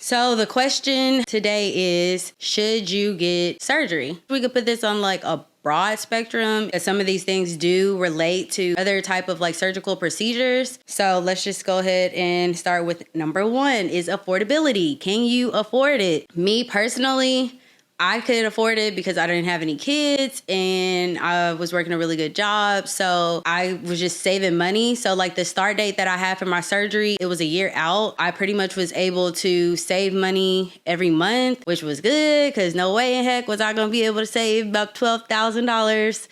So the question today is, should you get surgery? We could put this on like a broad spectrum, as some of these things do relate to other type of like surgical procedures. So let's just go ahead and start with number one is affordability. Can you afford it? Me personally, I could afford it because I didn't have any kids and I was working a really good job. So I was just saving money. So like the start date that I had for my surgery, it was a year out. I pretty much was able to save money every month, which was good because no way in heck was I going to be able to save about $12,000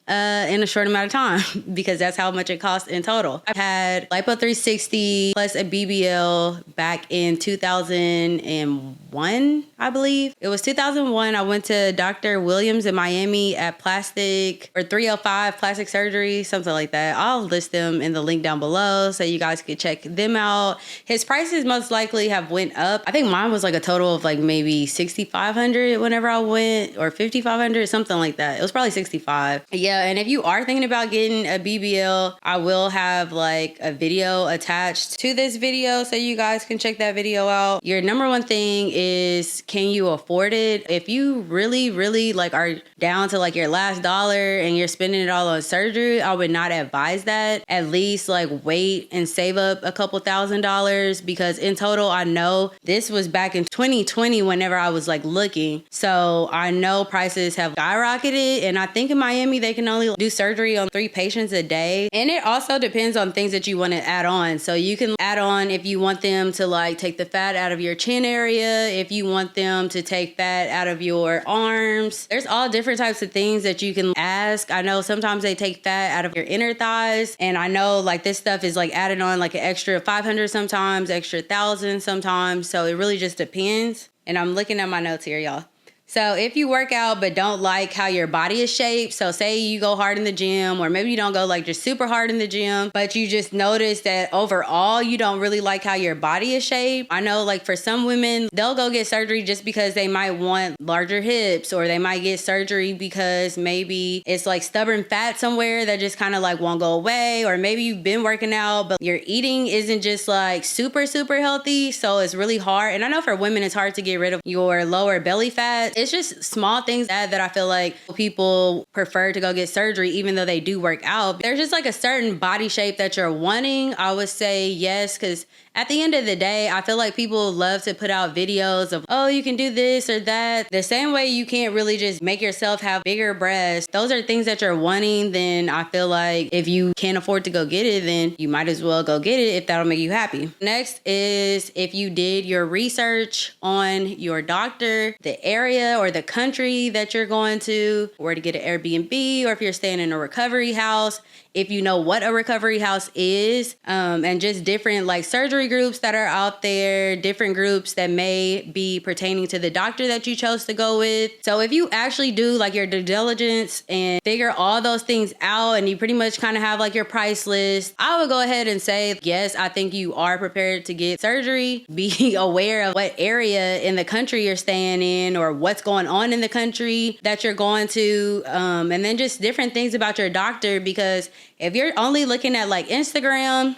in a short amount of time because that's how much it cost in total. I had Lipo 360 plus a BBL back in 2001, I believe. It was 2001. I went to Dr. Williams in Miami at 305 Plastic Surgery, something like that. I'll list them in the link down below so you guys could check them out. His prices most likely have went up. I think mine was like a total of like maybe $6,500 whenever I went, or $5,500, something like that. It was probably $65. Yeah, and if you are thinking about getting a BBL, I will have like a video attached to this video so you guys can check that video out. Your number one thing is, can you afford it? If you really like are down to like your last dollar and you're spending it all on surgery, I would not advise that. At least like wait and save up a couple $1,000s, because in total, I know this was back in 2020 whenever I was like looking. So I know prices have skyrocketed, and I think in Miami they can only do surgery on 3 patients a day. And it also depends on things that you want to add on. So you can add on if you want them to like take the fat out of your chin area, if you want them to take fat out of your arms. There's all different types of things that you can ask. I know sometimes they take fat out of your inner thighs, and I know like this stuff is like added on like an extra 500 sometimes, extra 1,000 sometimes. So it really just depends. And I'm looking at my notes here, y'all. So if you work out but don't like how your body is shaped, so say you go hard in the gym, or maybe you don't go like just super hard in the gym, but you just notice that overall you don't really like how your body is shaped. I know like for some women, they'll go get surgery just because they might want larger hips, or they might get surgery because maybe it's like stubborn fat somewhere that just kind of like won't go away, or maybe you've been working out but your eating isn't just like super healthy, so it's really hard. And I know for women it's hard to get rid of your lower belly fat. It's just small things that I feel like people prefer to go get surgery even though they do work out. There's just like a certain body shape that you're wanting. I would say yes, because at the end of the day, I feel like people love to put out videos of, oh, you can do this or that. The same way you can't really just make yourself have bigger breasts. Those are things that you're wanting. Then I feel like if you can't afford to go get it, then you might as well go get it if that'll make you happy. Next is if you did your research on your doctor, the area or the country that you're going to, where to get an Airbnb, or if you're staying in a recovery house, if you know what a recovery house is, and just different like surgery groups that are out there, different groups that may be pertaining to the doctor that you chose to go with. So if you actually do like your due diligence and figure all those things out, and you pretty much kind of have like your price list, I would go ahead and say, yes, I think you are prepared to get surgery. Be aware of what area in the country you're staying in, or what's going on in the country that you're going to, and then just different things about your doctor, because if you're only looking at like Instagram,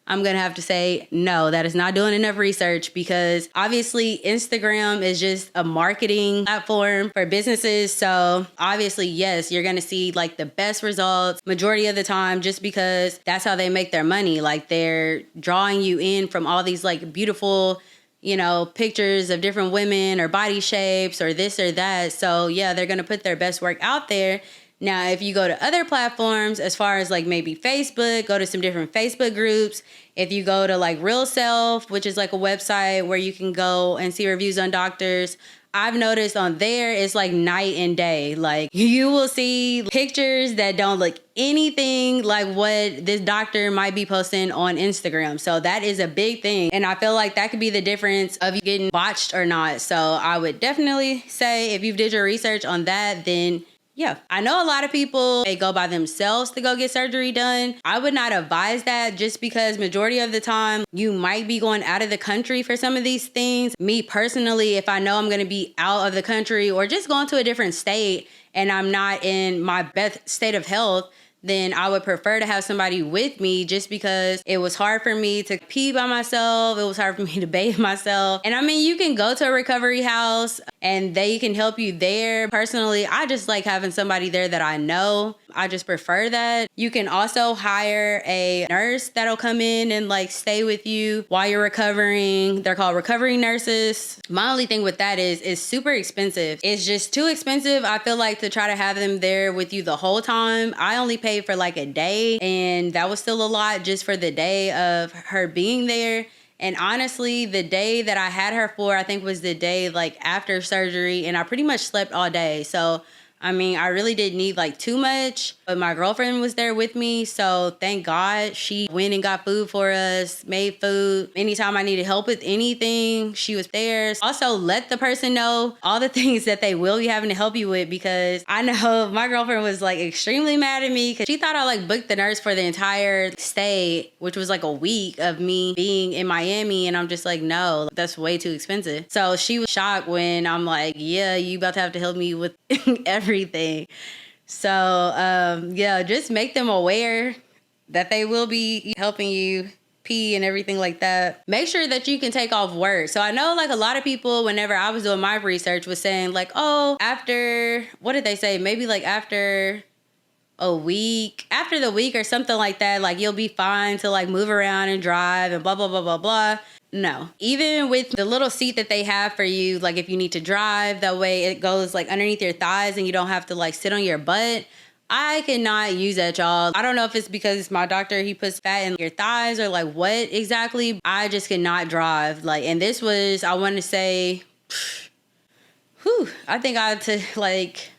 I'm going to have to say, no, that is not doing enough research, because obviously Instagram is just a marketing platform for businesses. So obviously, yes, you're going to see like the best results majority of the time, just because that's how they make their money. Like they're drawing you in from all these like beautiful, you know, pictures of different women or body shapes or this or that. So yeah, they're going to put their best work out there. Now, if you go to other platforms, as far as like maybe Facebook, go to some different Facebook groups. If you go to like Real Self, which is like a website where you can go and see reviews on doctors, I've noticed on there it's like night and day. Like you will see pictures that don't look anything like what this doctor might be posting on Instagram. So that is a big thing. And I feel like that could be the difference of you getting watched or not. So I would definitely say if you did your research on that, then yeah, I know a lot of people, they go by themselves to go get surgery done. I would not advise that, just because majority of the time you might be going out of the country for some of these things. Me personally, if I know I'm going to be out of the country or just going to a different state and I'm not in my best state of health, then I would prefer to have somebody with me, just because it was hard for me to pee by myself. It was hard for me to bathe myself. And I mean, you can go to a recovery house and they can help you there. Personally, I just like having somebody there that I know. I just prefer that. You can also hire a nurse that'll come in and like stay with you while you're recovering. They're called recovery nurses. My only thing with that is it's super expensive. It's just too expensive, I feel like, to try to have them there with you the whole time. I only paid for like a day, and that was still a lot just for the day of her being there. And honestly, the day that I had her for, I think was the day like after surgery, and I pretty much slept all day. So I mean, I really didn't need like too much, but my girlfriend was there with me. So thank God she went and got food for us, made food. Anytime I needed help with anything, she was there. Also, let the person know all the things that they will be having to help you with, because I know my girlfriend was like extremely mad at me because she thought I like booked the nurse for the entire stay, which was like a week of me being in Miami. And I'm just like, no, that's way too expensive. So she was shocked when I'm like, yeah, you about to have to help me with everything. So yeah, just make them aware that they will be helping you pee and everything like that. Make sure that you can take off work. So I know like a lot of people, whenever I was doing my research, was saying like, oh, after, what did they say? Maybe like after the week or something like that, like you'll be fine to like move around and drive and blah, blah, blah, blah, blah. No, even with the little seat that they have for you, like if you need to drive, that way it goes like underneath your thighs and you don't have to like sit on your butt. I cannot use that, y'all. I don't know if it's because my doctor, he puts fat in your thighs or like what exactly. I just cannot drive. Like, and this was, I want to say, I think I took like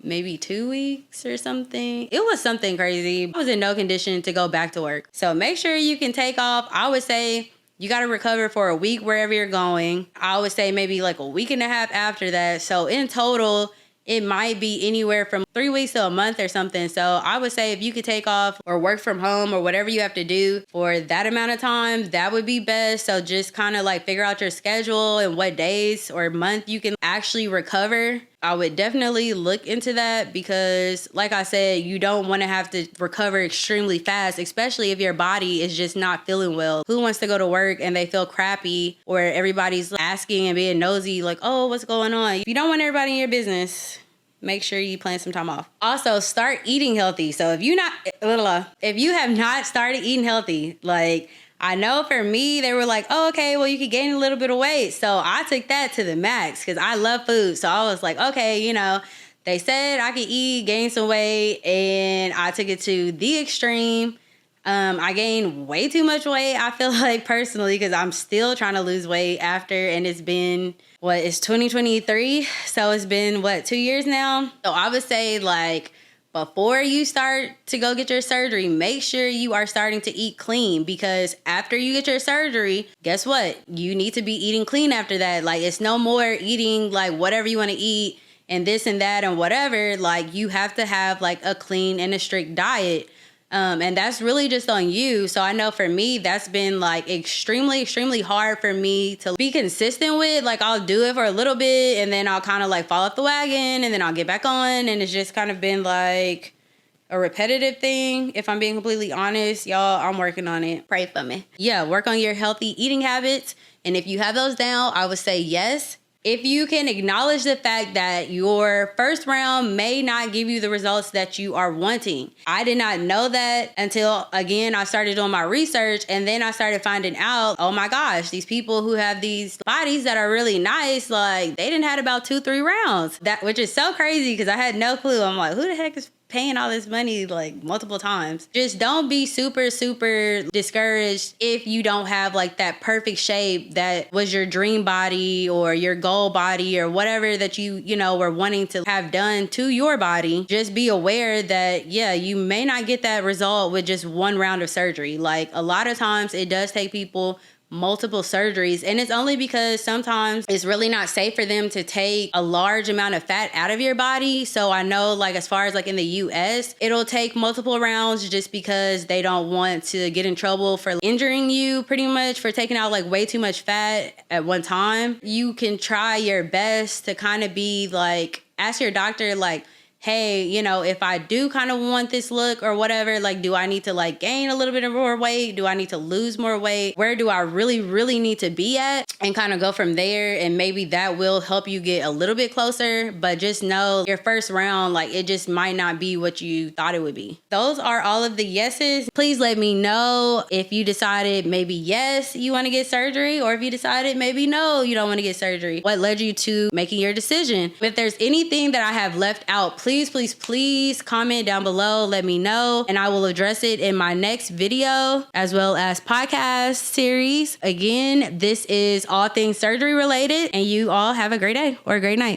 maybe 2 weeks or something. It was something crazy. I was in no condition to go back to work. So make sure you can take off. I would say you got to recover for a week wherever you're going. I would say maybe like a week and a half after that. So in total, it might be anywhere from 3 weeks to a month or something. So I would say if you could take off or work from home or whatever you have to do for that amount of time, that would be best. So just kind of like figure out your schedule and what days or month you can actually recover. I would definitely look into that because, like I said, you don't want to have to recover extremely fast, especially if your body is just not feeling well. Who wants to go to work and they feel crappy, or everybody's asking and being nosy like, oh, what's going on? If you don't want everybody in your business, make sure you plan some time off. Also, start eating healthy. So if you have not started eating healthy, like, I know for me, they were like, oh, okay, well, you could gain a little bit of weight. So I took that to the max because I love food. So I was like, okay, they said I could gain some weight, and I took it to the extreme. I gained way too much weight, I feel like, personally, because I'm still trying to lose weight after, and it's been, it's 2023. So it's been, 2 years now? So I would say, like, before you start to go get your surgery, make sure you are starting to eat clean, because after you get your surgery, guess what? You need to be eating clean after that. Like, it's no more eating like whatever you want to eat and this and that and whatever. Like, you have to have like a clean and a strict diet. And that's really just on you. So I know for me, that's been like extremely, extremely hard for me to be consistent with. Like, I'll do it for a little bit and then I'll kind of like fall off the wagon and then I'll get back on. And it's just kind of been like a repetitive thing. If I'm being completely honest, y'all, I'm working on it. Pray for me. Yeah, work on your healthy eating habits. And if you have those down, I would say yes. If you can acknowledge the fact that your first round may not give you the results that you are wanting. I did not know that until, again, I started doing my research, and then I started finding out, oh my gosh, these people who have these bodies that are really nice, like, they didn't had about 2-3 rounds. Which is so crazy because I had no clue. I'm like, who the heck is paying all this money like multiple times? Just don't be super, super discouraged if you don't have like that perfect shape that was your dream body or your goal body or whatever that you were wanting to have done to your body. Just be aware that, yeah, you may not get that result with just one round of surgery. Like, a lot of times it does take people multiple surgeries, and it's only because sometimes it's really not safe for them to take a large amount of fat out of your body. So I know, like, as far as like in the US, it'll take multiple rounds just because they don't want to get in trouble for injuring you, pretty much, for taking out like way too much fat at one time. You can try your best to kind of be like, ask your doctor, like, hey, you know, if I do kind of want this look or whatever, like, do I need to like gain a little bit of more weight? Do I need to lose more weight? Where do I really, really need to be at? And kind of go from there. And maybe that will help you get a little bit closer. But just know your first round, like, it just might not be what you thought it would be. Those are all of the yeses. Please let me know if you decided maybe yes, you want to get surgery, or if you decided maybe no, you don't want to get surgery. What led you to making your decision? If there's anything that I have left out, please, please, please comment down below. Let me know, and I will address it in my next video as well as podcast series. Again, this is all things surgery related, and you all have a great day or a great night.